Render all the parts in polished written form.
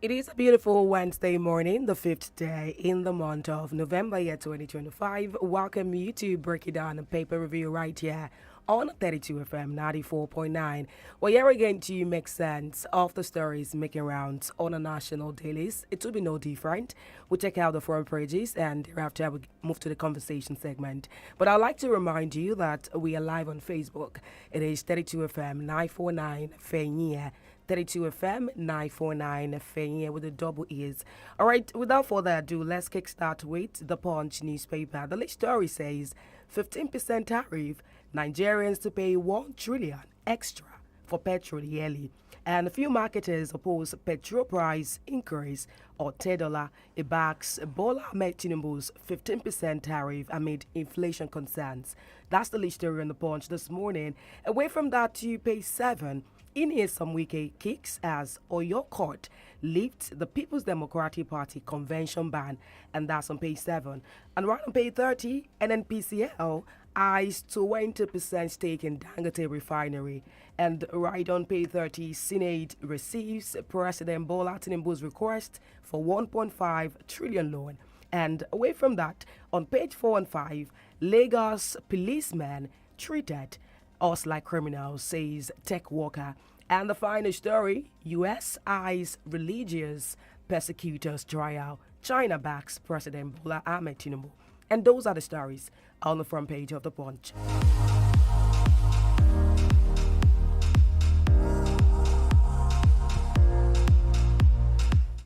It is a beautiful Wednesday morning, the fifth day in the month of November, year 2025. Welcome you to Break It Down and Paper Review right here on 32 FM 94.9. Well, here again to make sense of the stories making rounds on a national dailies. It will be no different. We check out the front pages and thereafter we move to the conversation segment. But I'd like to remind you that we are live on Facebook. It is 32 FM 949 Fenya. 32 FM 949 Fenya with the double E's. All right, without further ado, let's kickstart with the Punch newspaper. The lead story says 15% tariff, Nigerians to pay 1 trillion extra for petrol yearly. And a few marketers oppose petrol price increase or $10. It backs Bola Ahmed Tinubu's 15% tariff amid inflation concerns. That's the lead story on the Punch this morning. Away from that, to page 7. In here, some Wike kicks as Oyo Court lifts the People's Democratic Party convention ban, and that's on page 7. And right on page 30, NNPCL eyes 20% stake in Dangote refinery. And right on page 30, Senate receives President Bola Tinubu's request for 1.5 trillion loan. And away from that, on page 4 and 5, Lagos policemen treated us like criminals, says tech worker. And the final story, U.S. eyes religious persecutors trial. China backs President Bola Ahmed Tinubu. And those are the stories on the front page of the Punch.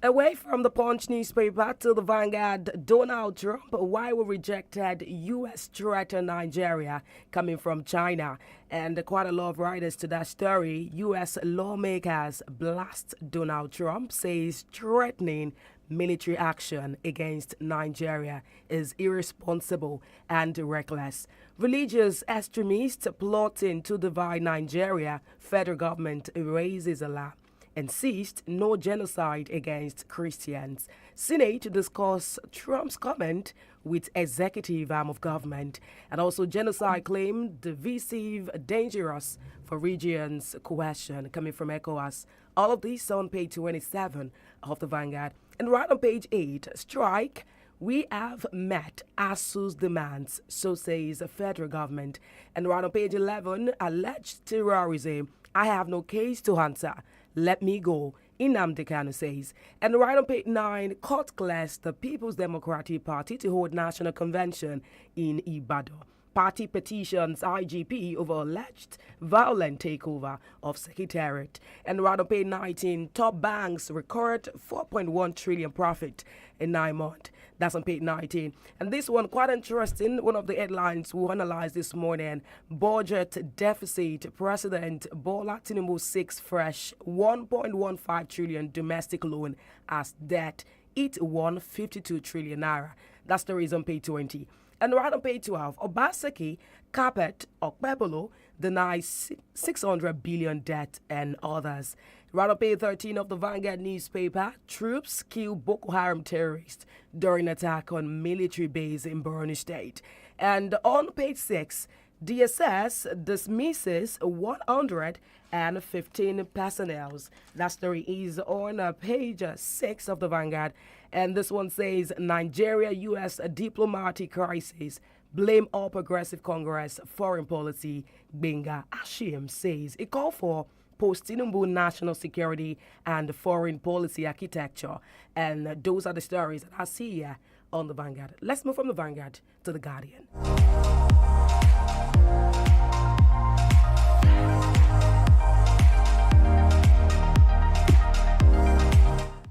Away from the Punch newspaper to the Vanguard, Donald Trump, why we rejected U.S. threat on Nigeria coming from China. And quite a lot of writers to that story. U.S. lawmakers blast Donald Trump, says threatening military action against Nigeria is irresponsible and reckless. Religious extremists plotting to divide Nigeria, federal government raises alarm. Insist no genocide against Christians. Senate discuss Trump's comment with executive arm of government. And also genocide claim divisive, dangerous for regions question coming from ECOWAS. All of these on page 27 of the Vanguard. And right on page 8, strike. We have met ASU's demands, so says the federal government. And right on page 11, alleged terrorism. I have no case to answer. Let me go, Nnamdi Kanu says. And right on page 9, court class the People's Democratic Party to hold national convention in Ibadan. Party petitions IGP over alleged violent takeover of Secretariat. And right on page 19, top banks record 4.1 trillion profit in 9 months. That's on page 19. And this one, quite interesting. One of the headlines we analyzed this morning. Budget deficit. President Bola Tinubu seeks fresh 1.15 trillion domestic loan as debt. It 152 trillion naira. That's the reason page 20. And right on page 12, Obaseki, Carpet, Okpebolo denies 600 billion debt and others. Right on page 13 of the Vanguard newspaper, troops kill Boko Haram terrorists during attack on military base in Borno State. And on page 6, DSS dismisses 115 personnel. That story is on page 6 of the Vanguard. And this one says, Nigeria-U.S. diplomatic crisis. Blame all progressive Congress foreign policy. Benga Ashim says it called for post-Tinubu national security and foreign policy architecture. And those are the stories that I see here on the Vanguard. Let's move from the Vanguard to the Guardian.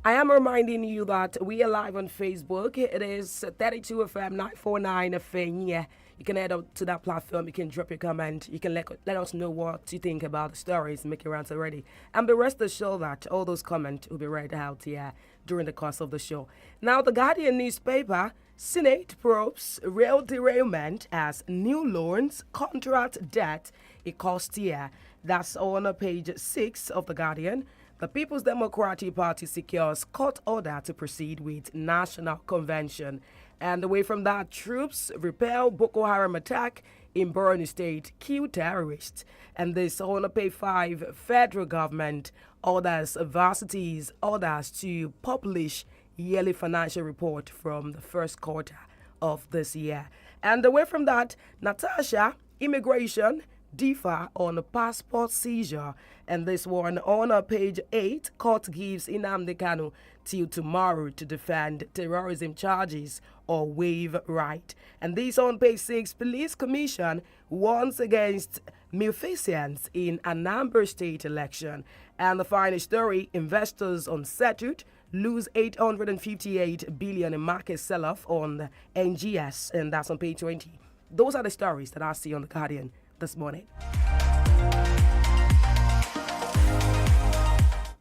I am reminding you that we are live on Facebook. It is 32 FM 949 Fenya. You can head up to that platform. You can drop your comment. You can let us know what you think about the stories making rounds already. And be rest assured that all those comments will be read out here during the course of the show. Now, the Guardian newspaper, Senate probes rail derailment as new loans, contract debt, it costs year. That's on page 6 of the Guardian. The People's Democratic Party secures court order to proceed with national convention. And away from that, troops repel Boko Haram attack in Borno State, kill terrorists. And this on page 5, federal government orders varsities orders to publish yearly financial report from the first quarter of this year. And away from that, Natasha, immigration, differ on passport seizure. And this one on page 8, court gives 𝐷𝐷𝐻𝐿 Kanu till tomorrow to defend terrorism charges or waive right. And this on page 6, police commission warns against malfeasance in Anambra state election. And the final story, investors unsettled lose 858 billion in market sell-off on NGS, and that's on page 20. Those are the stories that I see on The Guardian this morning.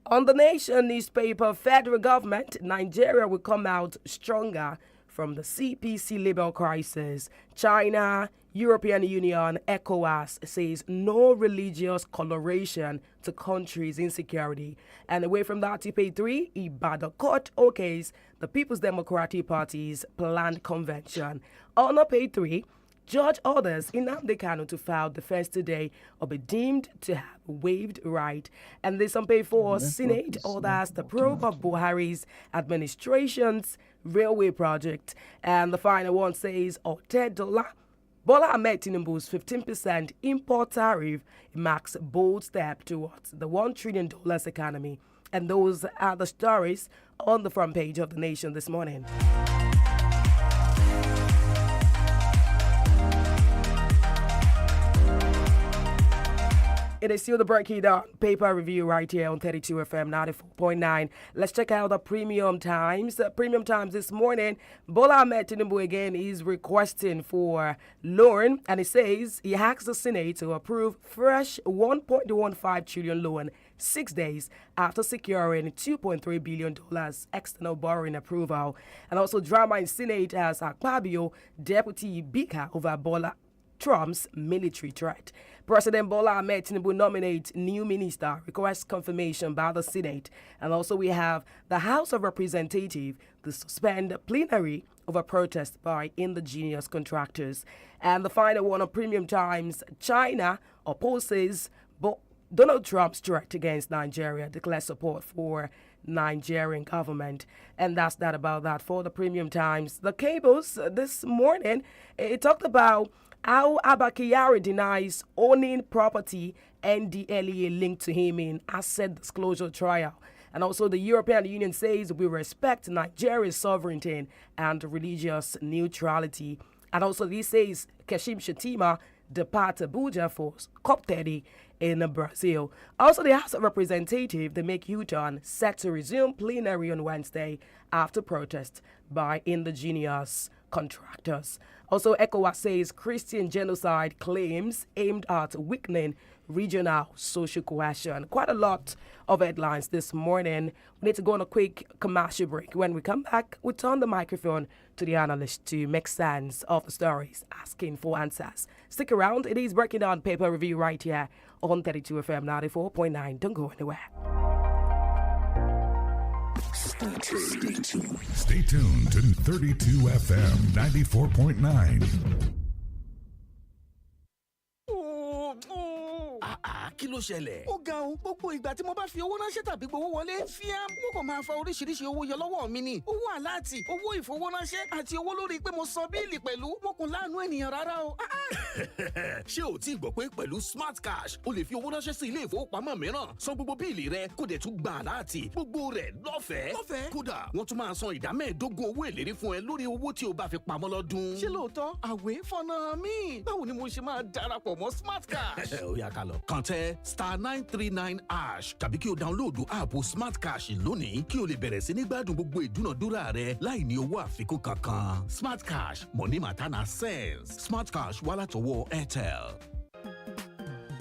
On The Nation newspaper, federal government, Nigeria will come out stronger from the CPC label crisis. China, European Union, ECOWAS says no religious coloration to countries' insecurity. And away from that, to page 3, Ibadan court okays the People's Democratic Party's planned convention. On page 3, judge orders 𝐷𝐷𝐻𝐿 Kanu to file defense today or be deemed to have waived right. And this on page 4, Senate orders the probe of Buhari's administration's railway project. And the final one says, $10. Bola Ahmed Tinubu's 15% import tariff marks a bold step towards the $1 trillion economy. And those are the stories on the front page of The Nation this morning. It is still the breaking down paper review right here on 32 FM 94.9. Let's check out the Premium Times. Premium Times this morning, Bola Ahmed Tinubu again is requesting for loan, and it says he asks the Senate to approve fresh 1.15 trillion loan 6 days after securing $2.3 billion external borrowing approval. And also drama in Senate as Akpabio, deputy Speaker over Bola Trump's military threat. President Bola Ahmed Tinubu nominates new minister, requests confirmation by the Senate. And also we have the House of Representatives to suspend plenary over protest by indigenous contractors. And the final one on Premium Times, China opposes Donald Trump's threat against Nigeria, declares support for Nigerian government. And that's that about that for the Premium Times. The cables this morning, it talked about how Abba Kyari denies owning property NDLEA linked to him in asset disclosure trial. And also the European Union says we respect Nigeria's sovereignty and religious neutrality. And also this says Kashim Shettima depart Abuja for COP30 in Brazil. Also the House of Representatives, they make U-turn, set to resume plenary on Wednesday after protest by indigenous contractors. Also, ECOWAS says Christian genocide claims aimed at weakening regional social cohesion. Quite a lot of headlines this morning. We need to go on a quick commercial break. When we come back, we turn the microphone to the analyst to make sense of the stories, asking for answers. Stick around. It is Breaking Down Paper Review right here on 32 FM 94.9. Don't go anywhere. Stay tuned to 32 FM 94.9. Kí ló ṣẹlẹ̀? Ó ga o, gbogbo ìgbà tí mo bá fi owó ránṣẹ́ tàbí gbowó wọlé, fíám, wọ́n kàn máa fa oríṣiríṣi owó yọ lọ́wọ́ mi ni. Owó àláàtì, owó ìfowóránṣẹ́ àti owó lórí pé mo san bíìlì pẹ̀lú. Mo kàn láàánú ènìyàn rárá o. Ṣé o ti gbọ́ pé pẹ̀lú Smart Cash, o lè fi owó ránṣẹ́ sí ilé ìfowópamọ́ mìíràn, san gbogbo bíìlì rẹ, kó dẹ̀ tún gba àláàtì, gbogbo rẹ̀ lọ́fẹ̀ẹ́. Lọ́fẹ̀ẹ́? Kódà, wọ́n tún máa san ìdá 15% owó èlérí fún ẹ lórí owó tí o bá fi pamọ́ lọ́dún. Ṣé lóòótọ́? Àwẹ̀ fọ́nà mi. Báwo ni mo ṣe máa darapọ̀ mọ́ Smart Cash? Ó yá ká lọ. Kàn tẹ *939# tàbí kí o dáńlóòdù áàpù Smart Cash lónìí kí o lè bẹ̀rẹ̀ sí ní gbádùn gbogbo ìdúnàdúrà rẹ láì ní owó àfikún kankan. Smart Cash, money matter na sense. Smart Cash wá látọwọ́ ADEOLA.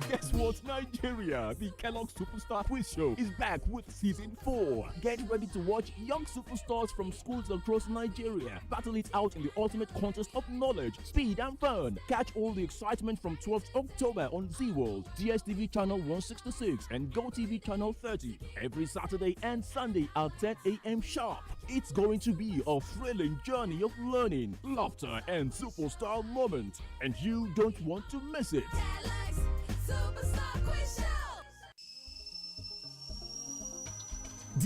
Guess what, Nigeria? The Kellogg's Superstar Quiz Show is back with season 4. Get ready to watch young superstars from schools across Nigeria battle it out in the ultimate contest of knowledge, speed, and fun. Catch all the excitement from 12th October on Z-World, DSTV channel 166, and GoTV channel 30 every Saturday and Sunday at 10 a.m. sharp. It's going to be a thrilling journey of learning, laughter, and superstar moments, and you don't want to miss it. Superstar Quiz Show.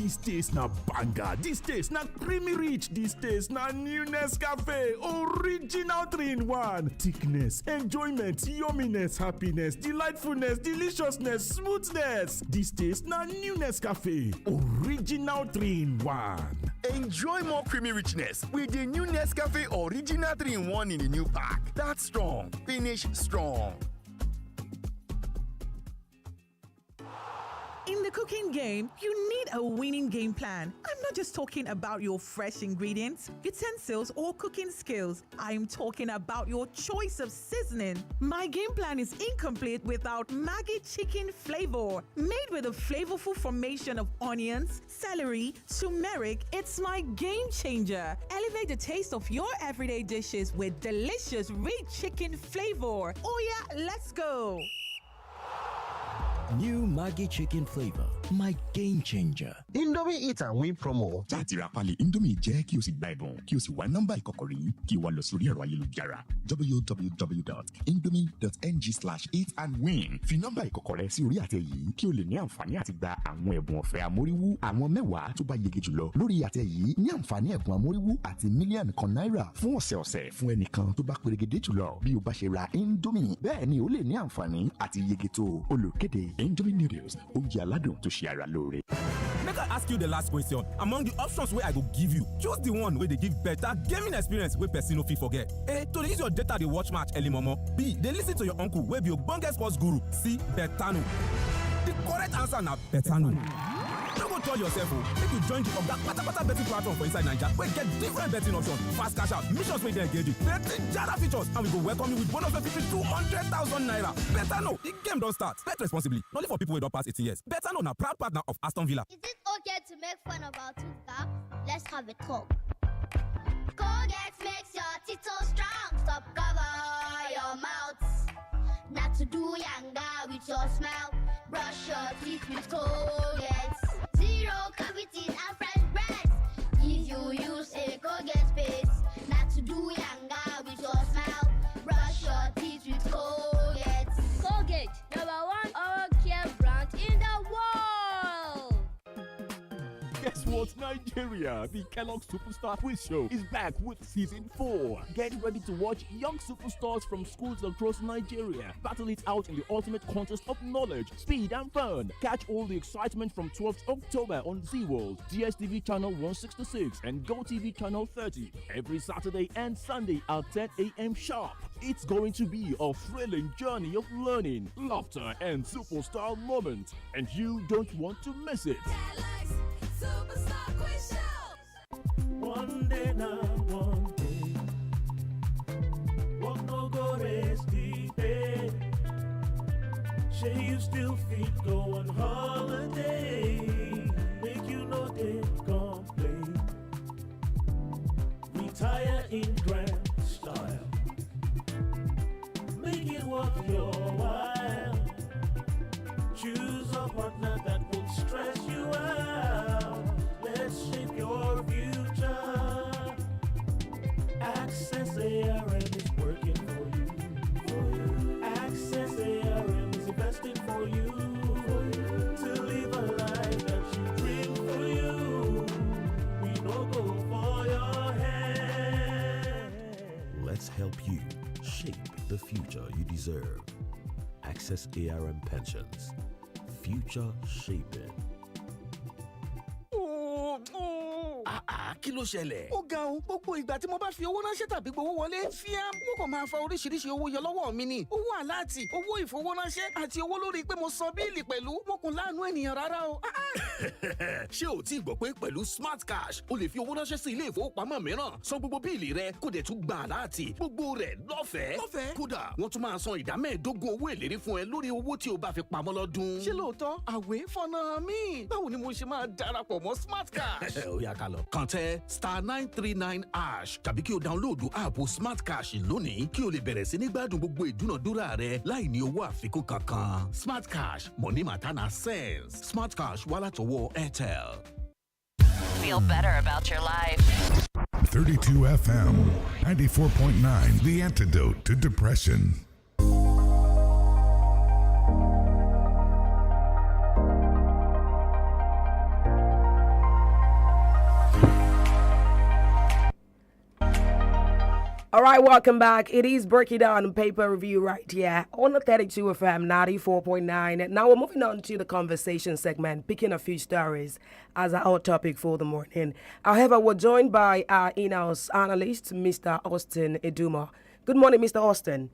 This taste na banger, this taste na creamy rich, this taste na new Nescafe original 3-in-1. Thickness, enjoyment, yumminess, happiness, delightfulness, deliciousness, smoothness. This taste na new Nescafe original 3-in-1. Enjoy more creamy richness with the new Nescafe Original 3-in-1 in the new pack. That's strong. Finish strong. In the cooking game, you need a winning game plan. I'm not just talking about your fresh ingredients, utensils, or cooking skills. I'm talking about your choice of seasoning. My game plan is incomplete without Maggi chicken flavor. Made with a flavorful formation of onions, celery, turmeric, it's my game changer. Elevate the taste of your everyday dishes with delicious, rich chicken flavor. Oh yeah, let's go. New Maggi chicken flavor, my game changer. Indomie Eat and Win promo. Láti ra pálí Indomie jẹ́ kí o sì gba ẹ̀bùn kí o sì wá nọ́mbà ìkọ̀kọ̀rí kí o wá lọ sórí ẹ̀rọ ayélujára www.indomie.ng/eatandwin. Fi nọ́mbà ìkọ̀kọ̀ rẹ sí orí àtẹ yìí kí o lè ní àǹfààní àti gba àwọn ẹ̀bùn ọ̀fẹ́ amóríwú. Àwọn 10 tó bá yege jùlọ lórí àtẹ yìí ní àǹfààní ẹ̀bùn amóríwú àti mílíọ̀nù kan náírà fún ọ̀sẹ̀ọ̀sẹ̀ fún ẹnìkan tó bá perégedé jùlọ bí o bá ṣe ra Indomie. Bẹ́ẹ̀ ni o lè ní àǹfààní àti yege tó olùkéde Indomie noodles oúnjẹ aládùn tó ṣe ara lóore. Make I ask you the last question. Among the options wey I go give you, choose the one wey dey give better gaming experience wey person no fit forget. A. To dey use your data dey watch match early momo. B. Dey listen to your uncle wey be ogbonge sports guru. C. Betano. The correct answer na Betano. No go tell yourself make you join the Oga Patapata betting platform for inside Naija wey get different betting options, fast cash out, missions wey dey engage you, plenty jara features, and we go welcome you with bonus of 200,000 naira. Betano, the game don start. Bet responsibly. Only for people wey don pass 18 years. Betano na proud partner of Aston Villa. Is it okay to make fun of our tooth gap? Let's have a talk. Colgate makes your teeth so strong. Stop cover your mouth. Not to do yanga with your smile. Brush your teeth with Colgate. Zero cavities and fresh breath. If you use a Colgate paste. Not to do yanga with your smile. Brush your teeth with Colgate. Colgate, #1 oral care brand in the world. Guess what, Nigeria? The Kellogg Superstar Quiz Show is back with season 4. Get ready to watch young superstars from schools across Nigeria battle it out in the ultimate contest of knowledge, speed, and fun. Catch all the excitement from 12th October on Z World, DSTV channel 166, and GoTV channel 30 every Saturday and Sunday at 10 a.m. sharp. It's going to be a thrilling journey of learning, laughter, and superstar moments, and you don't want to miss it. Superstar Quiz Show. One day now, one day. Walk no go rest deep. Say you still fit go on holiday. Make you know they complain. Retire in grand style. Make it worth your while. Choose a partner that won't stress you out. Let's shape your future. Access ARM is working for you. Access ARM is investing for you. To live a life that you dream for you. We no go for your hand. Let's help you shape the future you deserve. Access ARM Pensions. Future shaping. Kí ló ṣẹlẹ̀? Ó ga o, gbogbo ìgbà tí mo bá fi owó ránṣẹ́ tàbí gbowó wọlé, fíám, wọ́n kàn máa fa oríṣiríṣi owó yọ lọ́wọ́ mi ni. Owó àláàtì, owó ìfowóránṣẹ́ àti owó lórí pé mo san bíìlì pẹ̀lú. Mo kàn láàánú ènìyàn rárá o. Ṣé o ti gbọ́ pé pẹ̀lú Smart Cash o lè fi owó ránṣẹ́ sí ilé ìfowópamọ́ mìíràn, san gbogbo bíìlì rẹ kó dẹ̀ tún gba àláàtì, gbogbo rẹ̀ lọ́fẹ̀ẹ́. Kódà wọ́n tún máa san ìdá 15% owó èlérí fún ẹ lórí owó tí o bá fi pamọ́ lọ́dún. Ṣé lóòótọ́? Àwẹ̀ fọ́nà mi. Báwo ni mo ṣe máa darapọ̀ mọ́ Smart Cash? Ó yá ká lọ. Kàn tẹ *939# tàbí kí o dáńlóòdù áàpù Smart Cash lónìí kí o lè bẹ̀rẹ̀ sí ní gbádùn gbogbo ìdúnàdúrà rẹ láì ní owó àfikún kankan. Smart Cash, money matter na sense. Smart Cash wá látọwọ́ ADEOLA. Feel better about your life. 32 FM, 94.9, the antidote to depression. right, welcome back. It is Breaking Down Paper Review right here on the 32 FM 94.9. Now we're moving on to the conversation segment, picking a few stories as our topic for the morning. However, we're joined by our in-house analyst, Mr. Austin Eduma. Good morning, Mr. Austin.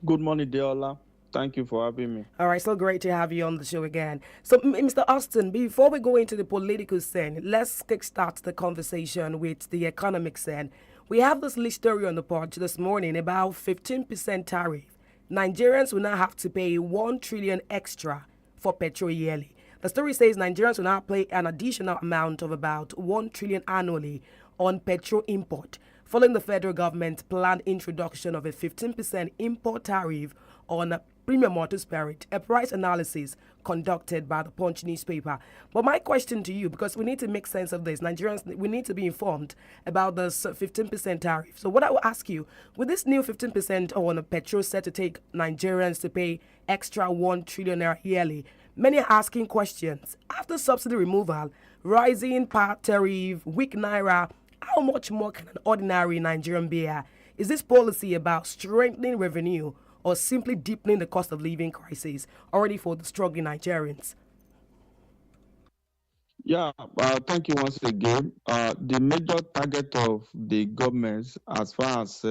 Good morning, ADEOLA. Thank you for having me. All right, so great to have you on the show again. So, Mr. Austin, before we go into the political scene, let's kickstart the conversation with the economic scene. We have this list story on the pod this morning about 15% tariff. Nigerians will now have to pay 1 trillion extra for petrol yearly. The story says Nigerians will now pay an additional amount of about 1 trillion annually on petrol import, following the federal government's planned introduction of a 15% import tariff on premium motor spirit, a price analysis conducted by the Punch newspaper. But my question to you, because we need to make sense of this, Nigerians, we need to be informed about this 15% tariff. So what I will ask you, with this new 15% on petrol set to take Nigerians to pay extra 1 trillion naira yearly, many are asking questions. After subsidy removal, rising power tariff, weak naira, how much more can an ordinary Nigerian bear? Is this policy about strengthening revenue or simply deepening the cost of living crisis already for the struggling Nigerians? Yeah, thank you once again. The major target of the government, as far as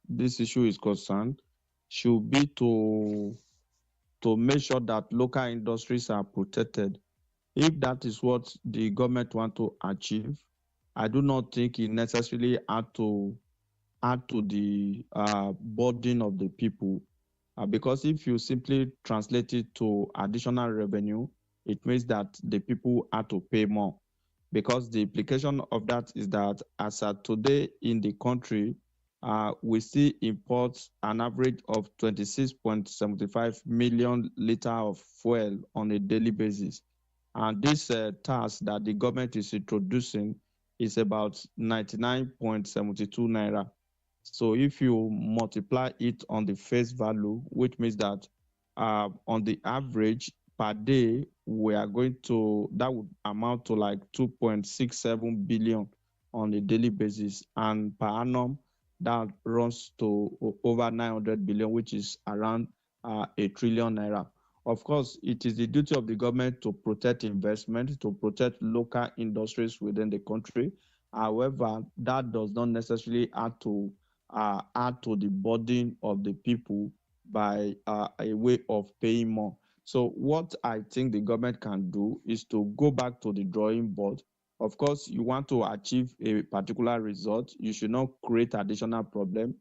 this issue is concerned, should be to make sure that local industries are protected. If that is what the government want to achieve, I do not think it necessarily had to add to the burden of the people, because if you simply translate it to additional revenue, it means that the people had to pay more, because the implication of that is that as of today in the country, we see imports an average of 26.75 million liters of fuel on a daily basis. And this tax that the government is introducing is about 99.72 naira. So if you multiply it on the face value, which means that on the average per day, we are going to, that would amount to like 2.67 billion on a daily basis. And per annum, that runs to over 900 billion, which is around 1 trillion naira. Of course, it is the duty of the government to protect investment, to protect local industries within the country. However, that does not necessarily add to the burden of the people by a way of paying more. So what I think the government can do is to go back to the drawing board. Of course, you want to achieve a particular result. You should not create additional problem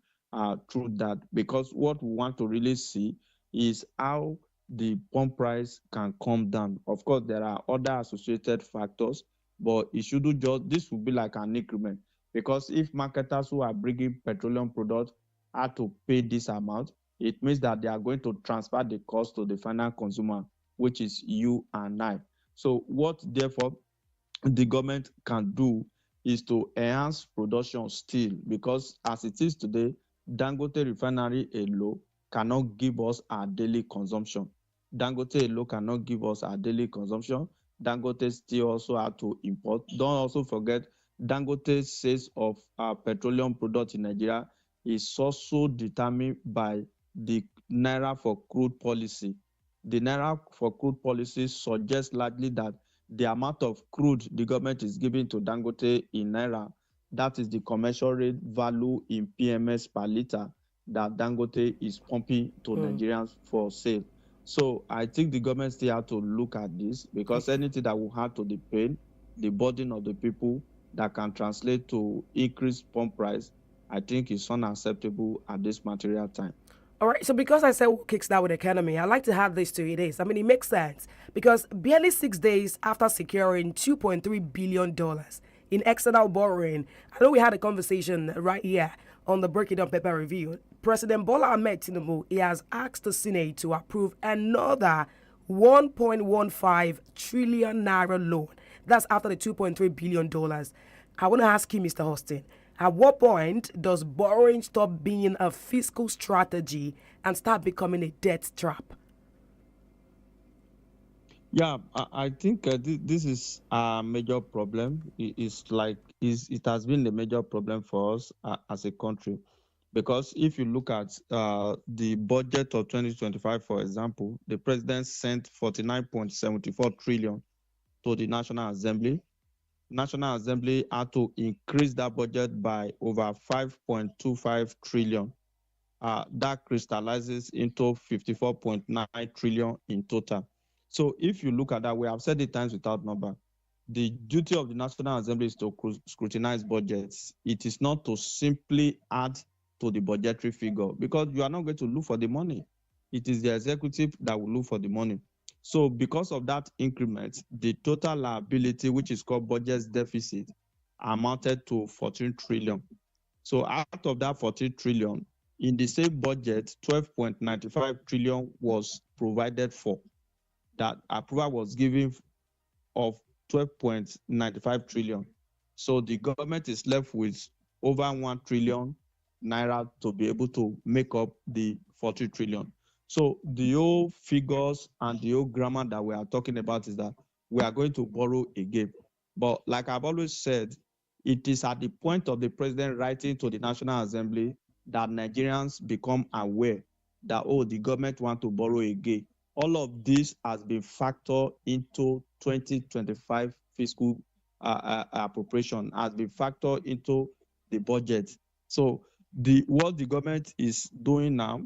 through that, because what we want to really see is how the pump price can come down. Of course, there are other associated factors, but it shouldn't just, this would be like an increment, because if marketers who are bringing petroleum products are to pay this amount, it means that they are going to transfer the cost to the final consumer, which is you and I. So what therefore the government can do is to enhance production still, because as it is today, Dangote refinery alone cannot give us our daily consumption. Dangote alone cannot give us our daily consumption. Dangote still also have to import. Don't also forget, Dangote's sales of petroleum products in Nigeria is also determined by the Naira for crude policy. The Naira for crude policy suggests largely that the amount of crude the government is giving to Dangote in Naira, that is the commercial rate value in PMS per liter that Dangote is pumping to Nigerians for sale. So I think the government still have to look at this, because anything that will add to the pain, the burden of the people, that can translate to increased pump price, I think is unacceptable at this material time. All right, so because I said what kicks that with the economy, I'd like to have this to it is. I mean, it makes sense, because barely 6 days after securing $2.3 billion in external borrowing, I know we had a conversation right here on the Breaking Down Paper Review. President Bola Ahmed Tinubu, he has asked the Senate to approve another 1.15 trillion naira loan. That's after the $2.3 billion. I want to ask you, Mr. Austin, at what point does borrowing stop being a fiscal strategy and start becoming a debt trap? Yeah, I think this is a major problem. It has been a major problem for us as a country, because if you look at the budget of 2025, for example, the president sent 49.74 trillion to the National Assembly. National Assembly had to increase that budget by over 5.25 trillion. That crystallizes into 54.9 trillion in total. So if you look at that, we have said it times without number. The duty of the National Assembly is to scrutinize budgets. It is not to simply add to the budgetary figure, because you are not going to look for the money. It is the executive that will look for the money. So because of that increment, the total liability, which is called budget deficit, amounted to 14 trillion. So out of that 14 trillion, in the same budget, 12.95 trillion was provided for. That approval was given of 12.95 trillion. So the government is left with over 1 trillion naira to be able to make up the 40 trillion. So the whole figures and the whole grammar that we are talking about is that we are going to borrow again. But like I've always said, it is at the point of the president writing to the National Assembly that Nigerians become aware that, oh, the government want to borrow again. All of this has been factored into 2025 fiscal appropriation, has been factored into the budget. So what the government is doing now,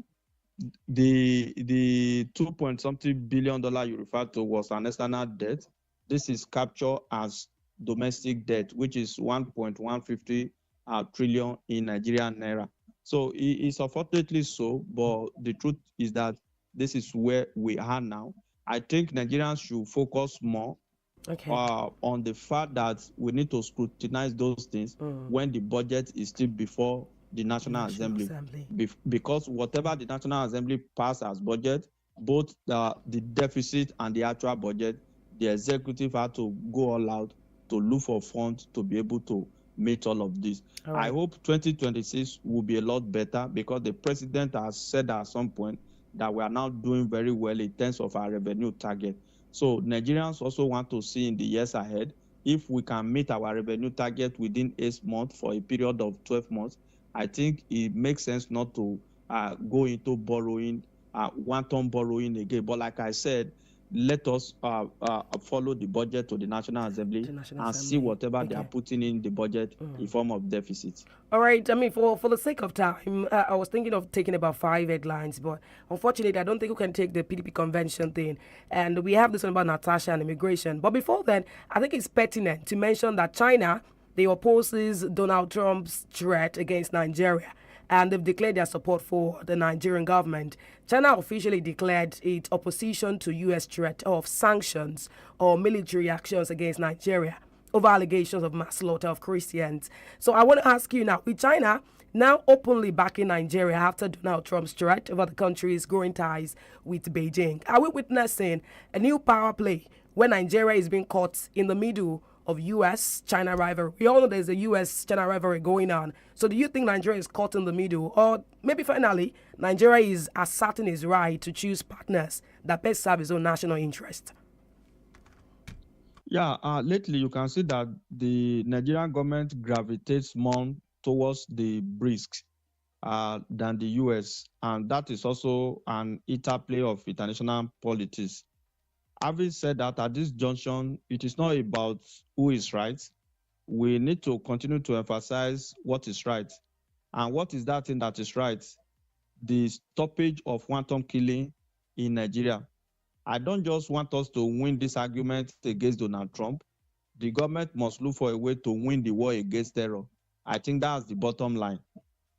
the 2 point something billion dollar you referred to was an external debt. This is captured as domestic debt, which is 1.150 trillion in Nigerian naira. So it's unfortunately so, but the truth is that this is where we are now. I think Nigerians should focus more on the fact that we need to scrutinize those things when the budget is still before the National Assembly. Because whatever the National Assembly pass as budget, both the deficit and the actual budget, the executive had to go all out to look for funds to be able to meet all of this. I hope 2026 will be a lot better, because the president has said at some point that we are now doing very well in terms of our revenue target. So Nigerians also want to see in the years ahead, if we can meet our revenue target within 8 months for a period of 12 months, I think it makes sense not to go into borrowing, one-time borrowing again. But like I said, let us follow the budget to the National Assembly and see whatever they are putting in the budget in form of deficit. All right. I mean, for the sake of time, I was thinking of taking about 5 headlines, but unfortunately, I don't think we can take the PDP convention thing. And we have this one about Natasha and immigration. But before then, I think it's pertinent to mention that China, they opposes Donald Trump's threat against Nigeria, and they've declared their support for the Nigerian government. China officially declared its opposition to U.S. threat of sanctions or military actions against Nigeria over allegations of mass slaughter of Christians. So I want to ask you now, with China now openly backing Nigeria after Donald Trump's threat over the country's growing ties with Beijing, are we witnessing a new power play where Nigeria is being caught in the middle of U.S.-China rivalry? We all know there's a U.S.-China rivalry going on. So do you think Nigeria is caught in the middle? Or maybe finally, Nigeria is asserting its right to choose partners that best serve its own national interest? Yeah, lately you can see that the Nigerian government gravitates more towards the BRICS than the U.S. And that is also an interplay of international politics. Having said that, at this junction, it is not about who is right. We need to continue to emphasize what is right. And what is that thing that is right? The stoppage of quantum killing in Nigeria. I don't just want us to win this argument against Donald Trump. The government must look for a way to win the war against terror. I think that's the bottom line.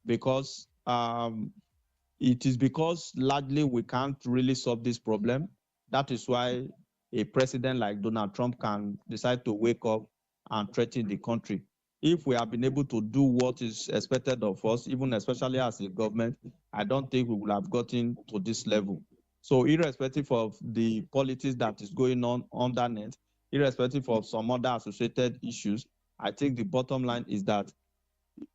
Because it is because largely we can't really solve this problem. That is why a president like Donald Trump can decide to wake up and threaten the country. If we have been able to do what is expected of us, even especially as a government, I don't think we would have gotten to this level. So irrespective of the politics that is going on underneath, irrespective of some other associated issues, I think the bottom line is that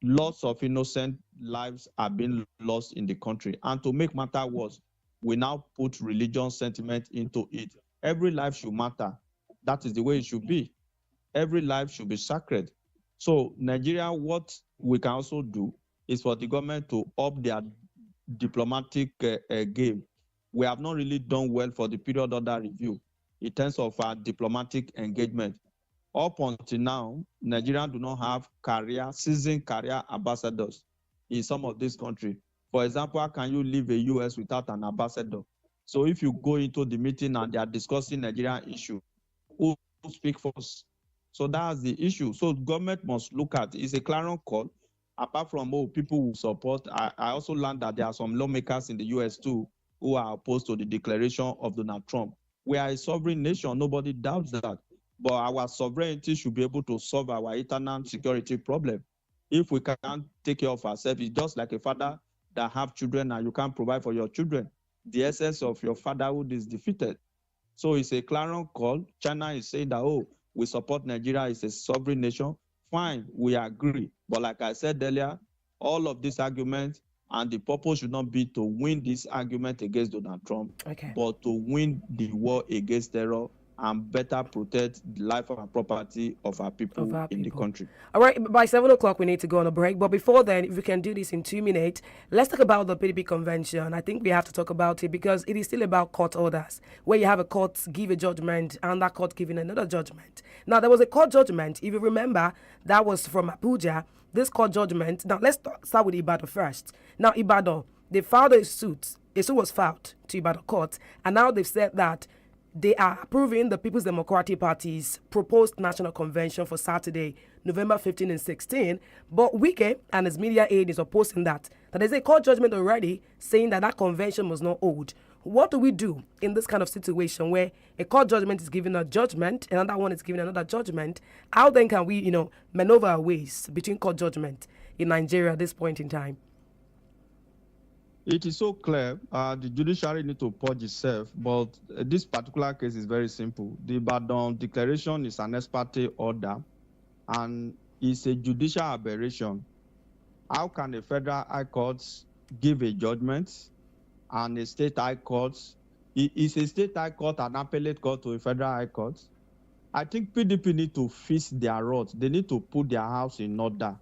lots of innocent lives are being lost in the country. And to make matter worse, we now put religion sentiment into it, Every life should matter. That is the way it should be. Every life should be sacred. So Nigeria, what we can also do is for the government to up their diplomatic game. We have not really done well for the period under review in terms of our diplomatic engagement. Up until now, Nigerians do not have seasoned career ambassadors in some of these countries. For example, how can you leave the US without an ambassador? So if you go into the meeting and they are discussing Nigerian issue, who speak first? So that's the issue. So government must look at, it's a clarion call. Apart from people who support, I also learned that there are some lawmakers in the US too who are opposed to the declaration of Donald Trump. We are a sovereign nation, nobody doubts that. But our sovereignty should be able to solve our internal security problem. If we can't take care of ourselves, it's just like a father that have children and you can't provide for your children. The essence of your fatherhood is defeated. So it's a clarion call. China is saying that, we support Nigeria as a sovereign nation. Fine, we agree. But like I said earlier, all of these arguments and the purpose should not be to win this argument against Donald Trump, but to win the war against terror and better protect the life and property of our people in the country. All right, by 7 o'clock we need to go on a break. But before then, if we can do this in 2 minutes, let's talk about the PDP convention. I think we have to talk about it because it is still about court orders, where you have a court give a judgment and that court giving another judgment. Now, there was a court judgment, if you remember, that was from Abuja. This court judgment, now let's start with Ibadan first. Now, Ibadan, they filed a suit. A suit was filed to Ibadan court, and now they've said that they are approving the People's Democratic Party's proposed national convention for Saturday, November 15 and 16. But Wike and his media aide is opposing that. That there's a court judgment already saying that that convention was not hold. What do we do in this kind of situation where a court judgment is giving a judgment, another one is giving another judgment? How then can we, maneuver our ways between court judgment in Nigeria at this point in time? It is so clear. The judiciary need to purge itself, but this particular case is very simple. The Ibadan declaration is an ex parte order, and it's a judicial aberration. How can a federal high court give a judgment and a state high court? Is a state high court an appellate court to a federal high court? I think PDP need to fix their rot. They need to put their house in order.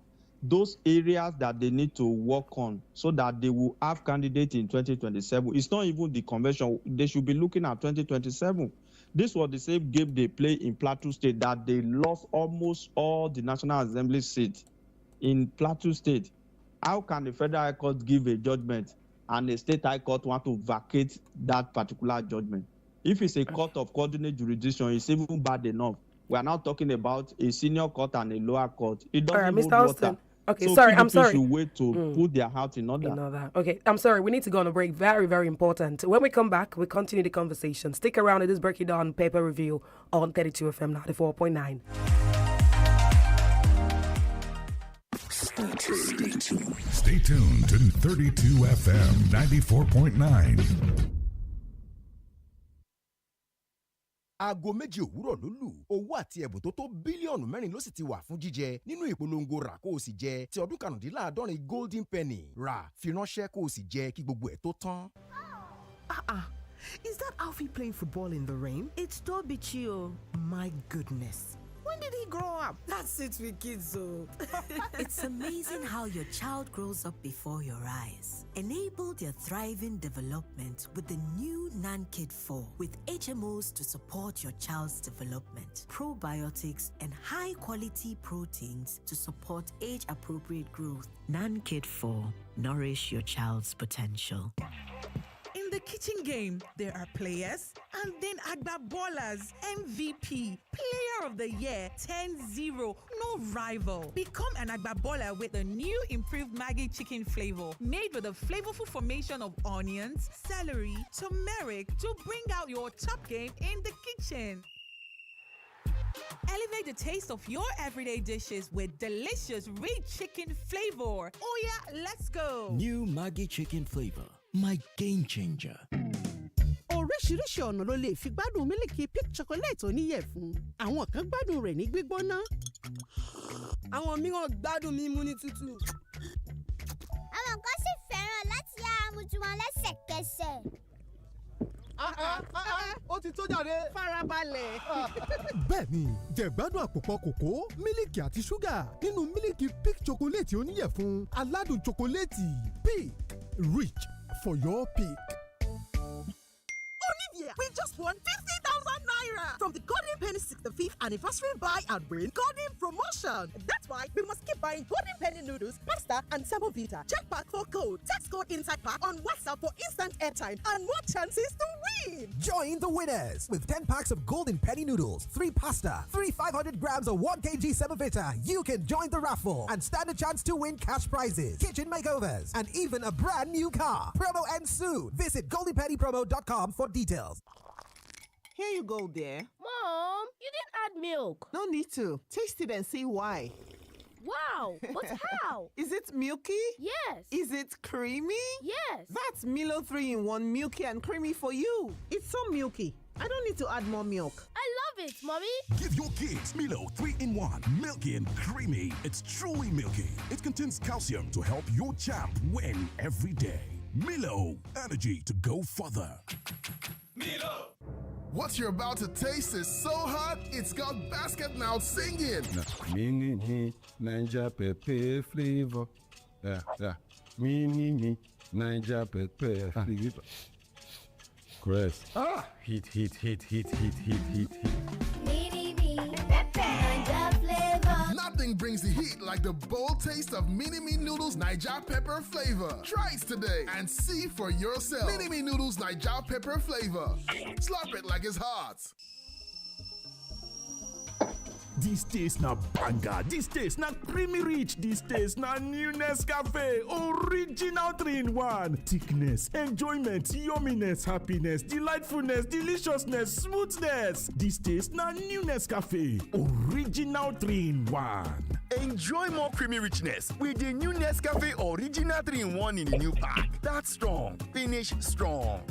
Those areas that they need to work on so that they will have candidates in 2027. It's not even the convention. They should be looking at 2027. This was the same game they play in Plateau State, that they lost almost all the National Assembly seats in Plateau State. How can the Federal High Court give a judgment and the State High Court want to vacate that particular judgment? If it's a court of coordinate jurisdiction, it's even bad enough. We are now talking about a senior court and a lower court. It doesn't hold water. Okay, so sorry, PDP I'm sorry. should wait to put their house in order. Okay, I'm sorry. We need to go on a break. Very, very important. When we come back, we continue the conversation. Stick around. It is Breaking Down Paper Review on 32 FM 94.9. Stay tuned to 32 FM 94.9. aago méjì òwúrọ̀ ló lù owó àti ẹ̀bùn tó tó bílíọ̀nù mẹ́rin ló sì ti wà fún jíjẹ nínú ìpolongo rà kó o sì jẹ ti ọdún karùndínláàádọ́rin golden penny rà fi ránṣẹ́ kó o sì jẹ kí gbogbo ẹ̀ tó tán. Is that Alfie playing football in the rain? It's Toby Chio. My goodness. When did he grow up? That's it with kids, so. It's amazing how your child grows up before your eyes. Enable their thriving development with the new NanKid 4 with HMOs to support your child's development, probiotics, and high-quality proteins to support age-appropriate growth. NanKid 4. Nourish your child's potential. In the kitchen game, there are players and then Agba Ballers, MVP, Player of the Year, 10-0, no rival. Become an Agba Baller with a new improved Maggi chicken flavor made with a flavorful formation of onions, celery, turmeric to bring out your top game in the kitchen. Elevate the taste of your everyday dishes with delicious rich chicken flavor. Oh yeah, let's go. New Maggi chicken flavor. My game changer. Oríṣiríṣi ọ̀nà ló lè fi gbádùn mílìkì Peak chocolate oníyẹ̀fun. Àwọn kan gbádùn rẹ̀ ní gbígbóná. Àwọn mìíràn gbádùn mímu ní tútù. Àwọn kan sì fẹ́ràn láti yá àmujù wọn lẹ́sẹ̀kẹsẹ̀. Ó ti tó jàre. Farabalẹ̀. Bẹ́ẹ̀ni, jẹ̀gbádùn àpòpọ̀ kòkó, mílìkì àti ṣúgà nínú mílìkì Peak chocolate oníyẹ̀fun aládùn chocolate. Peak, reach for your peak. Olivia, we just won 50,000 naira from the Golden Penny 65th anniversary buy and win Golden promotion. That's why we must keep buying Golden Penny noodles, pasta, and Semovita. Check pack for code. Text code inside pack on WhatsApp for instant airtime and more chances to win. Join the winners with 10 packs of Golden Penny noodles, 3 pasta, 3 500 grams of 1 kg Semovita. You can join the raffle and stand a chance to win cash prizes, kitchen makeovers, and even a brand new car. Promo ends soon. Visit goldenpennypromo.com for details. Here you go, dear. Mom, you didn't add milk. No need to. Taste it and see why. Wow, but how? Is it milky? Yes. Is it creamy? Yes. That's Milo 3-in-1 milky and creamy for you. It's so milky. I don't need to add more milk. I love it, Mommy. Give your kids Milo 3-in-1, milky and creamy. It's truly milky. It contains calcium to help your champ win every day. Milo, energy to go further. Milo! What you're about to taste is so hot, it's got basket mouth singing. Mini Ninja Pepe flavor. Yeah. Mini Ninja Pepe flavor. Chris. Heat. Nothing brings the heat like the bold taste of Mini-Me Noodles Naija Pepper Flavor. Try it today and see for yourself. Mini-Me Noodles Naija Pepper Flavor. Slurp it like it's hot. This taste na banger, this taste na creamy rich, this taste na new Nescafe, original 3-in-1. Thickness, enjoyment, yumminess, happiness, delightfulness, deliciousness, smoothness. This taste na new Nescafe, original 3-in-1. Enjoy more creamy richness with the new Nescafe Original 3-in-1 in the new pack. That's strong, finish strong.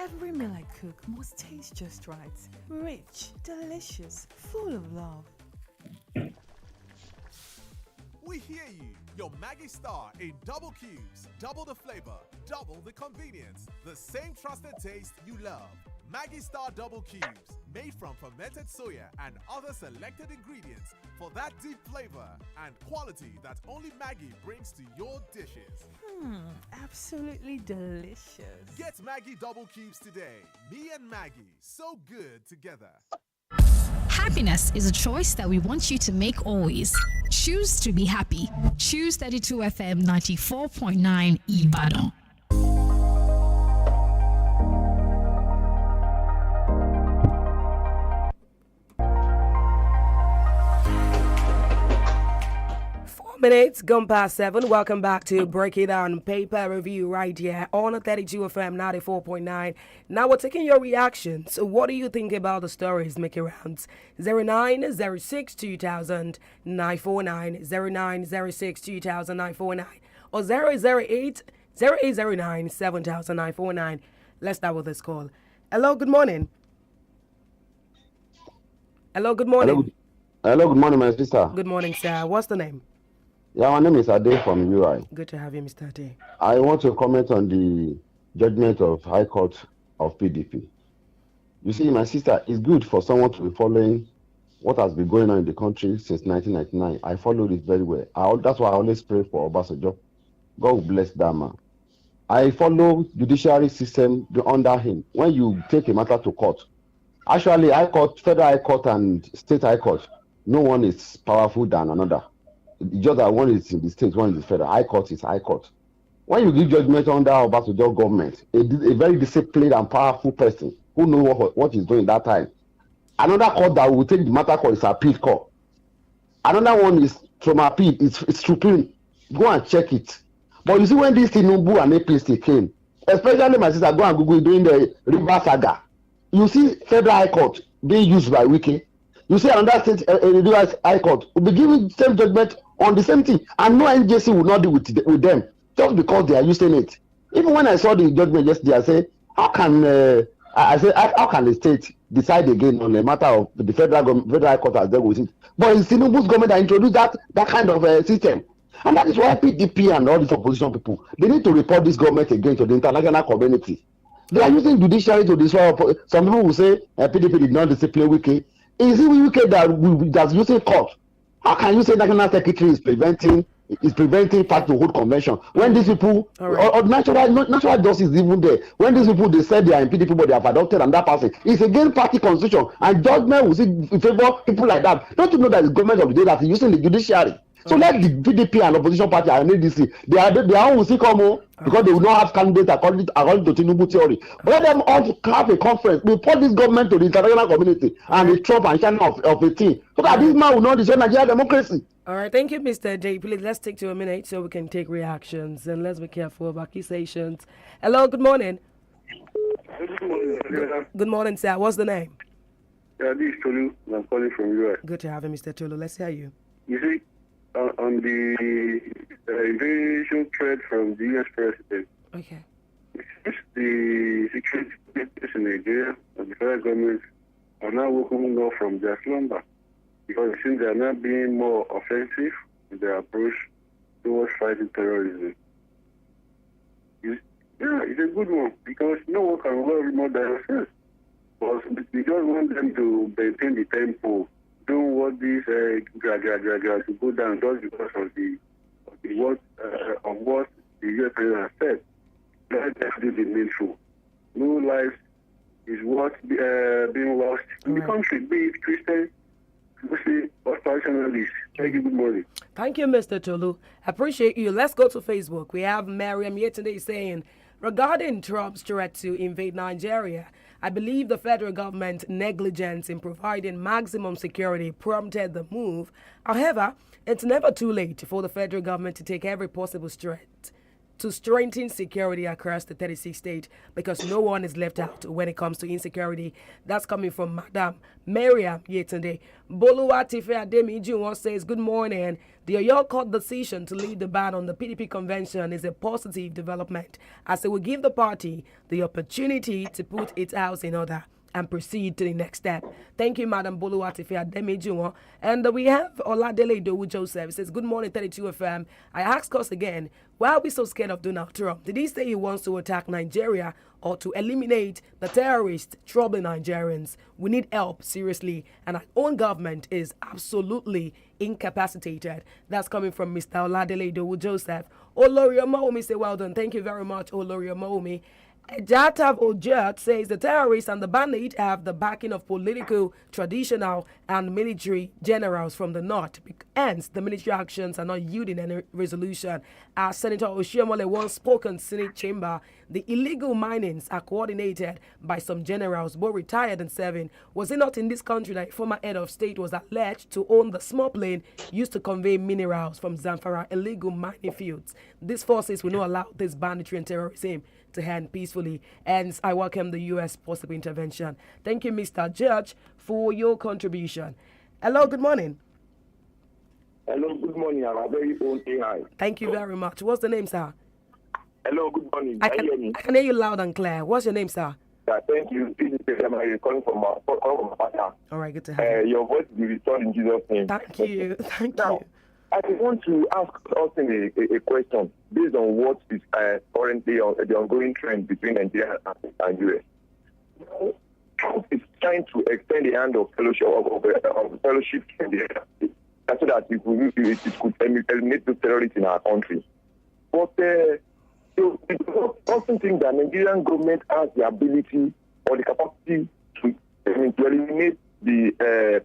Every meal I cook must taste just right. Rich, delicious, full of love. We hear you. Your Maggie Star in double cubes. Double the flavor, double the convenience. The same trusted taste you love. Maggie Star Double Cubes. Made from fermented soya and other selected ingredients for that deep flavor and quality that only Maggie brings to your dishes. Absolutely delicious. Get Maggie Double Cubes today. Me and Maggie, so good together. Happiness is a choice that we want you to make always. Choose to be happy. Choose 32 FM 94.9 Ibadan. Minutes gone past 7. Welcome back to Break It Down Paper Review right here on 32 FM 94.9. Now we're taking your reactions. So what do you think about the stories making rounds? 0906 2000 949 0906 2000 949 or 008 0809 7000 949. Let's start with this call. Hello, good morning. Hello, good morning. Hello, good morning, my sister. Good morning, sir. What's the name? Yeah, my name is Ade from UI. Good to have you, Mr. Ade. I want to comment on the judgment of High Court of PDP. You see, my sister, it's good for someone to be following what has been going on in the country since 1999. I followed it very well. That's why I always pray for Obasanjo. God will bless that man. I follow judiciary system under him. When you take a matter to court, actually, High Court, Federal High Court and State High Court, no one is powerful than another. Just that one is in the state, one is the federal. High Court is High Court. When you give judgment under Obasanjo government, a very disciplined and powerful person who knows what he's doing that time. Another court that will take the matter court is appeal court. Another one is from appeal, it's supreme. Go and check it. But you see, when this Tinubu and APC came, especially my sister, go and Google during the River Saga, you see Federal High Court being used by Wike. You see another state High Court will be giving the same judgment on the same thing, and no NJC will not deal with them just because they are using it. Even when I saw the judgment yesterday, I said, how can the state decide again on a matter of the Federal High Court as they with it? But it's Tinubu's government that introduced that kind of system. And that is why PDP and all these opposition people, they need to report this government again to the international community. They are using judiciary to destroy. Some people will say PDP did not discipline Wike. Is it Wike that's using court? How can you say national secretary is preventing party to hold convention when these people or natural justice is even there? When these people they said they are in PDP but they have adopted and that person is against party constitution and judgment will see in favor people like that. Don't you know that the government of the day that is using the judiciary? So let the PDP and opposition party and ADC, they are will see come because they will not have candidates according to Tinubu theory. Let them all have a conference, report this government to the international community and the Trump and China of a team. So that this man will not destroy Nigeria democracy. All right, thank you, Mr. J. Please, let's take 2 minutes so we can take reactions and let's be careful of accusations. Hello, good morning. Good morning, sir. What's the name? Yeah, this is Tolu. I'm calling from US. Good to have you, Mr. Tolu. Let's hear you. You see, on the invasion threat from the US president. Okay. The security forces in Nigeria and the federal government are now waking up from their slumber because it seems they are now being more offensive in their approach towards fighting terrorism. It's a good one because no one can worry more than yourself. But we just want them to maintain the tempo. Don't want this to go down just because of what the US president has said. Let them do the needful. No life is what being lost in the country, be it Christian, Muslim, or traditionalist. Thank you. Good morning. Thank you, Mr. Tolu. Appreciate you. Let's go to Facebook. We have Mariam here today saying, regarding Trump's threat to invade Nigeria, I believe the federal government's negligence in providing maximum security prompted the move. However, it's never too late for the federal government to take every possible step to strengthen security across the 36 states because no one is left out when it comes to insecurity. That's coming from Madam Miriam Yetunde. Boluwatife Ademiju says, good morning. The Oyo Court decision to lead the ban on the PDP convention is a positive development as it will give the party the opportunity to put its house in order and proceed to the next step. Thank you, Madam Boluwatife Ademiju. And we have Oladele Dowu Joseph. It says, good morning, 32 FM. I ask us again, why are we so scared of Donald Trump? Did he say he wants to attack Nigeria or to eliminate the terrorists troubling Nigerians? We need help, seriously. And our own government is absolutely incapacitated. That's coming from Mr. Oladele Dowu Joseph. Olori Omomi say, well done. Thank you very much, Olori Omomi. Jatav Ojat says the terrorists and the bandits have the backing of political, traditional, and military generals from the north. Hence, the military actions are not yielding any resolution. As Senator Oshiomhole once spoke in Senate chamber, the illegal minings are coordinated by some generals, both retired and serving. Was it not in this country that a former head of state was alleged to own the small plane used to convey minerals from Zamfara illegal mining fields? These forces will not allow this banditry and terrorism to hand peacefully. Hence, I welcome the U.S. possible intervention. Thank you, Mr. Judge, for your contribution. Hello, good morning. Hello, good morning. I'm a very own AI. Thank you very much. What's the name, sir? Hello, good morning. I can hear you loud and clear. What's your name, sir? Thank you. This is calling from All right, good to have you. Your voice will be restored in Jesus' name. Thank you. Thank you. I want to ask Austin a question based on what is currently the ongoing trend between Nigeria and US. Trump is trying to extend the hand of fellowship to Nigeria so that it could eliminate the terrorists in our country. But Austin thinks that Nigerian government has the ability or the capacity to eliminate the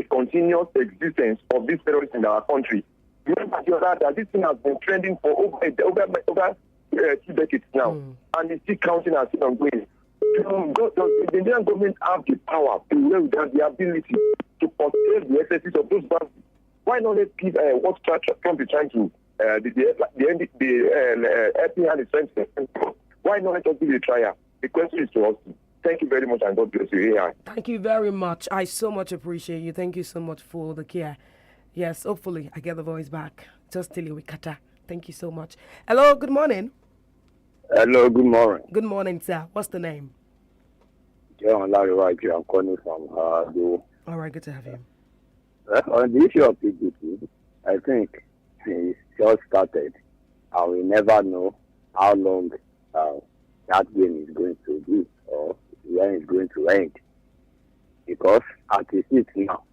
continuous existence of these terrorists in our country. Remember that this thing has been trending for over 2 decades now, and it's still counting and still ongoing. Does the Nigerian government have the power, the ability to curtail the excesses of those bandits? Why not let's give what Trump is trying to, the helping hand is trying to, why not let us give it a trial? The question is to us. Thank you very much and God bless you. AI. Thank you very much. I so much appreciate you. Thank you so much for the care. Yes, hopefully I get the voice back. Just till you with Kata. Thank you so much. Hello, good morning. Hello, good morning. Good morning, sir. What's the name? John Larry White. I'm calling from All right, good to have you. On the issue of PDP, I think it's just started. And we never know how long that game is going to be or when it's going to end. Because as it is now,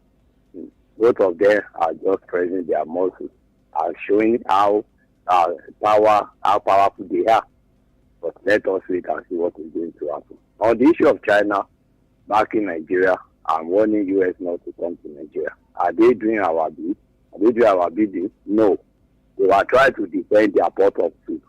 both of them are just pressing their muscles and showing how powerful they are. But let us wait and see what is going to happen. On the issue of China backing Nigeria and warning US not to come to Nigeria, are they doing our bid? Are they doing our bidding? No. They were trying to defend their pot of soup.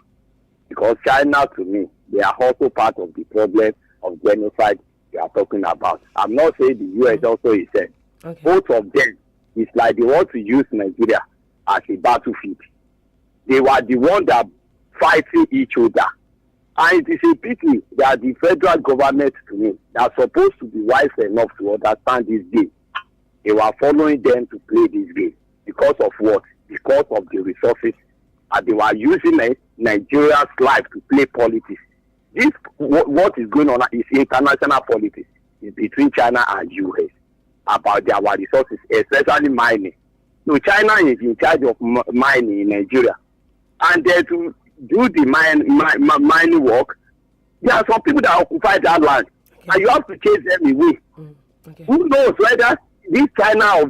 Because China, to me, they are also part of the problem of genocide we are talking about. I'm not saying the US also is said. Okay. Both of them, it's like they want to use Nigeria as a battlefield. They were the ones that fighting each other. And it is a pity that the federal government, to me, they are supposed to be wise enough to understand this game. They were following them to play this game. Because of what? Because of the resources. And they were using Nigeria's life to play politics. This, what is going on is international politics. It's between China and US about our resources, especially mining. So China is in charge of mining in Nigeria. And then to do the mining work, there are some people that occupy that land. Okay. And you have to chase them away. Okay. Who knows whether this China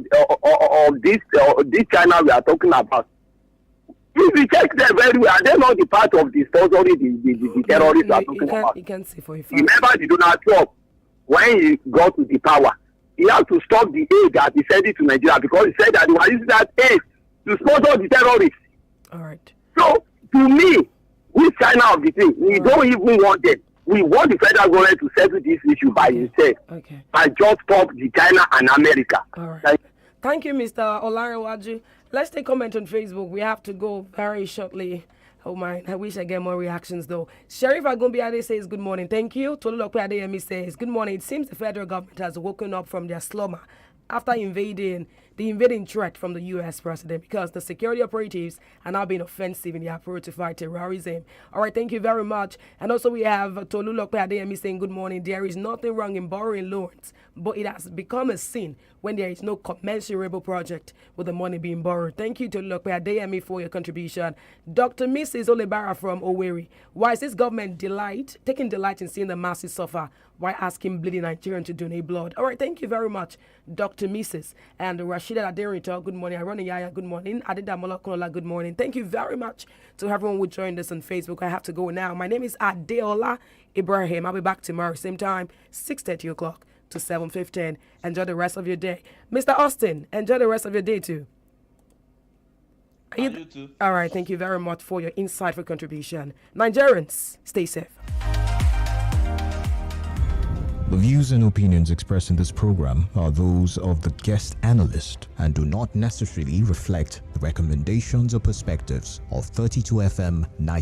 this China we are talking about, if you check them very well, they're not the part of the sponsoring the terrorists we are talking about. You can see for a fact. Remember the Donald Trump, when he got to the power, he had to stop the aid that he sent it to Nigeria because he said that they were using that aid to sponsor the terrorists. All right. So, to me, with China of the thing, we don't even want them. We want the federal government to settle this issue by itself. Okay. And just stop the China and America. All right. Thank you, Mr. Olarewaju. Let's take comment on Facebook. We have to go very shortly. Oh my, I wish I get more reactions though. Sheriff Agumbiade says good morning. Thank you. Tolulope Adeyemi says good morning. It seems the federal government has woken up from their slumber after the invading threat from the U.S. president because the security operatives are now being offensive in their approach to fight terrorism. All right, thank you very much. And also we have Tolulope Adeyemi saying good morning. There is nothing wrong in borrowing loans, but it has become a sin when there is no commensurable project with the money being borrowed. Thank you, Tolulope Adeyemi, for your contribution. Dr. Mrs. Olebara from Owerri. Why is this government taking delight in seeing the masses suffer? Why asking bleeding Nigerians to donate blood? All right, thank you very much, Dr. Mrs. And Rashida Aderito, good morning. Aroni Yaya, good morning. Adedamola Konola, good morning. Thank you very much to everyone who joined us on Facebook. I have to go now. My name is Adeola Ibrahim. I'll be back tomorrow, same time, 6:30 o'clock to 7:15. Enjoy the rest of your day. Mr. Austin, enjoy the rest of your day too. You too. All right, thank you very much for your insightful contribution. Nigerians, stay safe. The views and opinions expressed in this program are those of the guest analyst and do not necessarily reflect the recommendations or perspectives of 32FM 90.